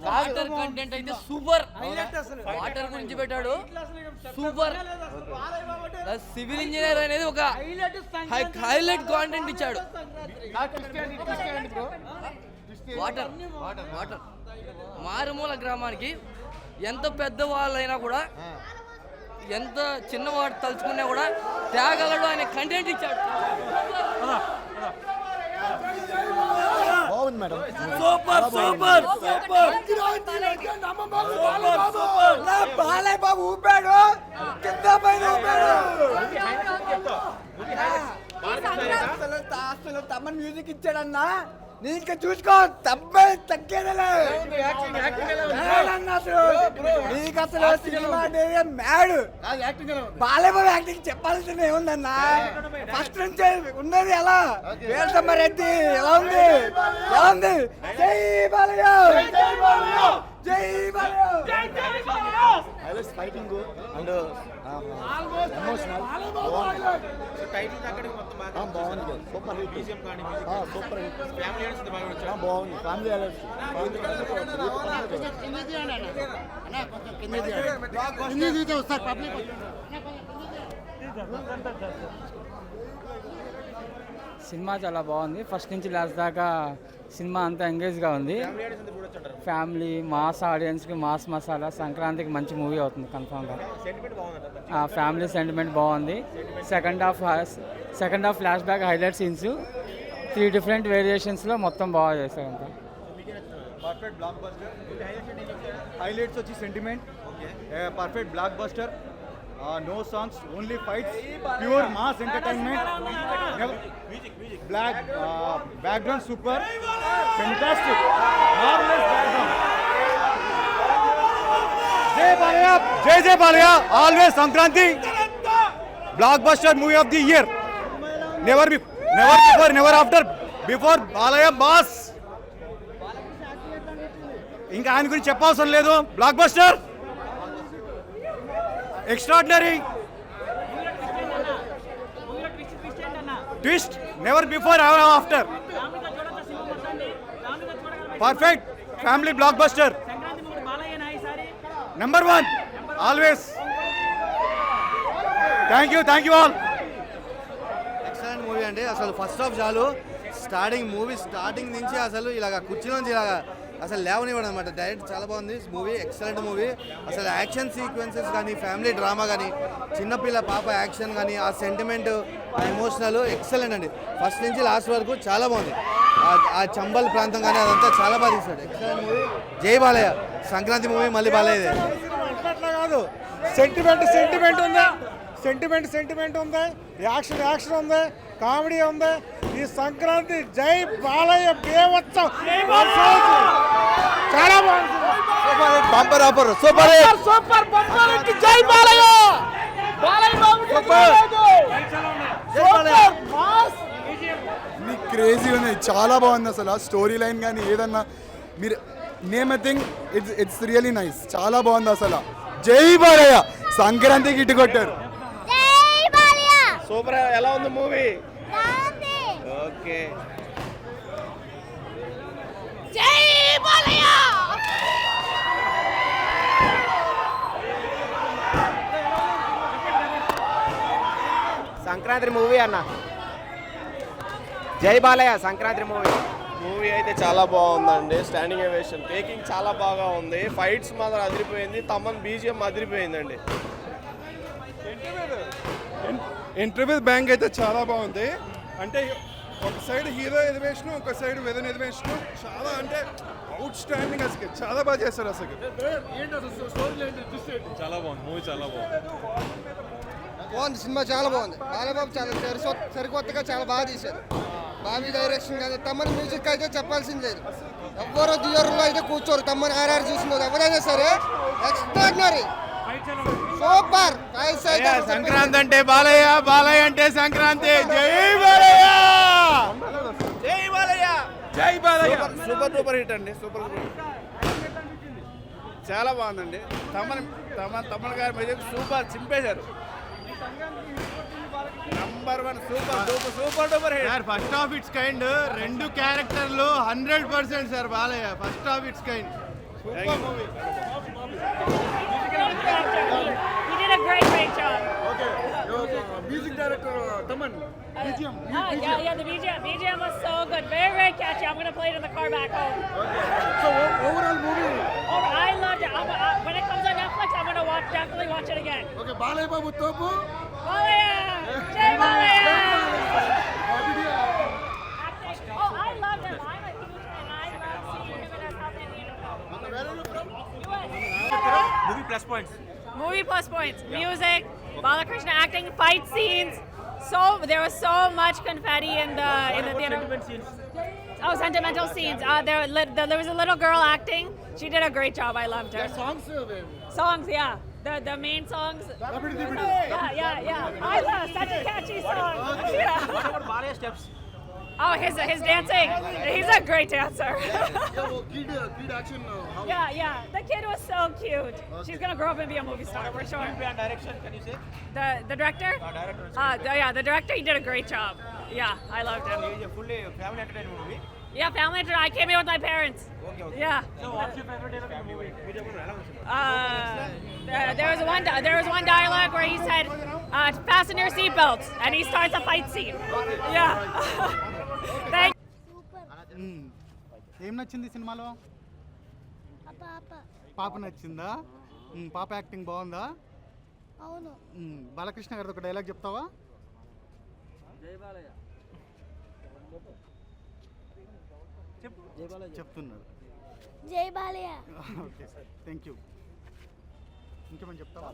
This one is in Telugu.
వాటర్ కంటెంట్ అయితే సూపర్. వాటర్ గురించి పెట్టాడు సూపర్. సివిల్ ఇంజనీర్ అనేది ఒక హైలైట్ కాంటెంట్ ఇచ్చాడు. వాటర్ వాటర్ మారుమూల గ్రామానికి ఎంత పెద్ద వాళ్ళైనా కూడా, ఎంత చిన్నవాడు తలుచుకున్నా కూడా త్యాగలడు అనే కంటెంట్ ఇచ్చాడు. బాగుంది madam. Super super super. Balayya Babu ఊపాడు, కింద పైన ఊపాడు. అసలు తమ్మని మ్యూజిక్ ఇచ్చాడన్నా, నీ ఇంకా చూసుకో తమ్మాయి తగ్గేదలే. నీకు అసలు cinema mad. Balayya Babu acting చెప్పాల్సింది ఏముందన్నా, ఫస్ట్ నుంచి ఉన్నది ఎలా వేసమ్మరెడ్డి ఎలా ఉంది, ఎలా ఉంది. జై బాలయ్య, జై బాలయ్య. ఫైటింగ్ అండ్ ఎమోషనల్ బాగుంది. సూపర్ సూపర్ బాగుంది. ఫ్యామిలీ సినిమా చాలా బాగుంది. ఫస్ట్ నుంచి లాస్ట్ దాకా సినిమా అంతా ఎంగేజ్గా ఉంది. ఫ్యామిలీ మాస్ ఆడియన్స్కి మాస్ మసాలా. సంక్రాంతికి మంచి మూవీ అవుతుంది కన్ఫామ్గా. ఫ్యామిలీ సెంటిమెంట్ బాగుంది. Second half flashback highlight scenes 3 different వేరియేషన్స్లో మొత్తం బాగా చేశారు అంతా. Perfect blockbuster. హైలైట్స్ వచ్చి sentiment, perfect blockbuster. No songs, only fights, pure mass entertainment. Black background super, fantastic, marvellous background. జై బాలయ్య, జై జై Balayya. Always Sankranti blockbuster movie of the year. Never before never after. Before Balayya mass. ఇంకా ఆయన గురించి చెప్పవసరం లేదు. Block buster, extraordinary twist, never before ever after. Perfect family block buster. Number 1 always. Thank you all. Excellent movie అండి. అసలు ఫస్ట్ హాఫ్ చాలు, మూవీ స్టార్టింగ్ నుంచి అసలు ఇలాగ కుర్చీ నుంచి ఇలాగ అసలు లేవనివ్వడం అనమాట. డైరెక్ట్ చాలా బాగుంది మూవీ, ఎక్సలెంట్ మూవీ. అసలు యాక్షన్ సీక్వెన్సెస్ కానీ, ఫ్యామిలీ డ్రామా కానీ, చిన్నపిల్ల పాప యాక్షన్ కానీ, ఆ సెంటిమెంట్, ఆ ఎమోషనల్ ఎక్సలెంట్ అండి. ఫస్ట్ నుంచి లాస్ట్ వరకు చాలా బాగుంది. ఆ చంబల్ ప్రాంతం కానీ అదంతా చాలా బాగా తీశాడు. Excellent movie. జై బాలయ్య. సంక్రాంతి మూవీ మళ్ళీ బాలయ్యదే. అట్లా కాదు, సెంటిమెంట్ ఉంది, యాక్షన్ ఉంది, కామెడీ ఉంది. ఈ సంక్రాంతి జై బాలయ్య బేవత్సం. చాలా బాగుంది. Bumper offer super super bumper కి జై Balayya. Balayya Babu super mass. Crazy ఉంది, చాలా బాగుంది. అసలు స్టోరీ లైన్ కానీ ఏదన్నా మీరు name I think it's really nice. చాలా బాగుంది అసలు. జై బాలయ్య. సంక్రాంతికి ఇటు కొట్టారు. సూపర్. ఎలా ఉంది మూవీ? ఓకే. జై బాలయ్య. సంక్రాంతి మూవీ అన్న. జై బాలయ్య సంక్రాంతి మూవీ అయితే చాలా బాగుందండి. స్టాండింగ్ ఎవేషన్, టేకింగ్ చాలా బాగా ఉంది. ఫైట్స్ మాత్రం అదిరిపోయింది. తమన్ బీజిఎం అదిరిపోయిందండి. ఇంటర్వ్యూ బ్యాంక్ అయితే చాలా బాగుంది. అంటే ఒక సైడ్ హీరో ఎలివేషన్, ఒక సైడ్ విలన్ ఎలివేషన్. చాలా అంటే అవుట్ స్టాండింగ్. అసలు చాలా బాగా చేశారు. అసలు చాలా బాగుంది మూవీ, చాలా బాగుంది. సినిమా చాలా బాగుంది. బాలబాబు చాలా సరికొత్తగా చాలా బాగా తీశారు. బాబీ డైరెక్షన్ కానీ, తమ్మని మ్యూజిక్ అయితే చెప్పాల్సింది లేదు. ఎవ్వరో థియేటర్లో అయితే కూర్చోరు. తమ్మని ఆర్ఆర్ చూసినది ఎవరైనా సరే ఎక్స్ట్రాడినరీ సూపర్. సంక్రాంతి అంటే బాలయ్య, బాలయ్య అంటే సంక్రాంతి. జై బాలయ్య, జై బాలయ్య, జై బాలయ్య. సూపర్ డూపర్ హిట్ అండి. సూపర్ చాలా బాగుందండి. తమన్ గారి మ్యూజిక్ సూపర్ చింపేశారు. Sir first half it's kind, 2 క్యారెక్టర్లు 100% sir Balayya. First half it's kind, super movie. He did a great job. Music director Thaman Yeah, the BGM was so good, very catchy. I'm gonna play it in the car back home. So overall movie I loved it. When it comes on Netflix, I'm gonna definitely watch it again. Okay. Balayya Babu తోపు. Balaya! Jai Balaya! Oh, I loved him. I'm a huge fan. I love seeing him in a South Indian US. Movie plus points. Movie plus points. Music, Balakrishna acting, fight scenes. So there was so much confetti in the theater. Oh, sentimental scenes. There was a little girl acting. She did a great job. I loved her. Songs, yeah. The main songs. Yeah. I love such a catchy song. Yeah. What about Balaya steps? Oh, his dancing. He's a great dancer. kid action. Yeah. The kid was so cute. She's gonna grow up and be a movie star for sure. And direction, can you say? The director? The director, he did a great job. Yeah, I loved him. It's a fully family entertainment movie. Yeah, family entertainment. I came here with my parents. Okay. Yeah. So what's your favorite dialogue in the movie? There was one dialogue where he said, "Fasten your seatbelts," and he starts a fight scene. Yeah. Thank. ఏం నచ్చింది సినిమాలో? పాప నచ్చిందా? పాప యాక్టింగ్ బాగుందా? అవును. బాలకృష్ణ గారిది ఒక డైలాగ్ చెప్తావా? చెప్తున్నాడు. జై బాలయ్య. Okay, thank you. ఇంకేమైనా చెప్తావా?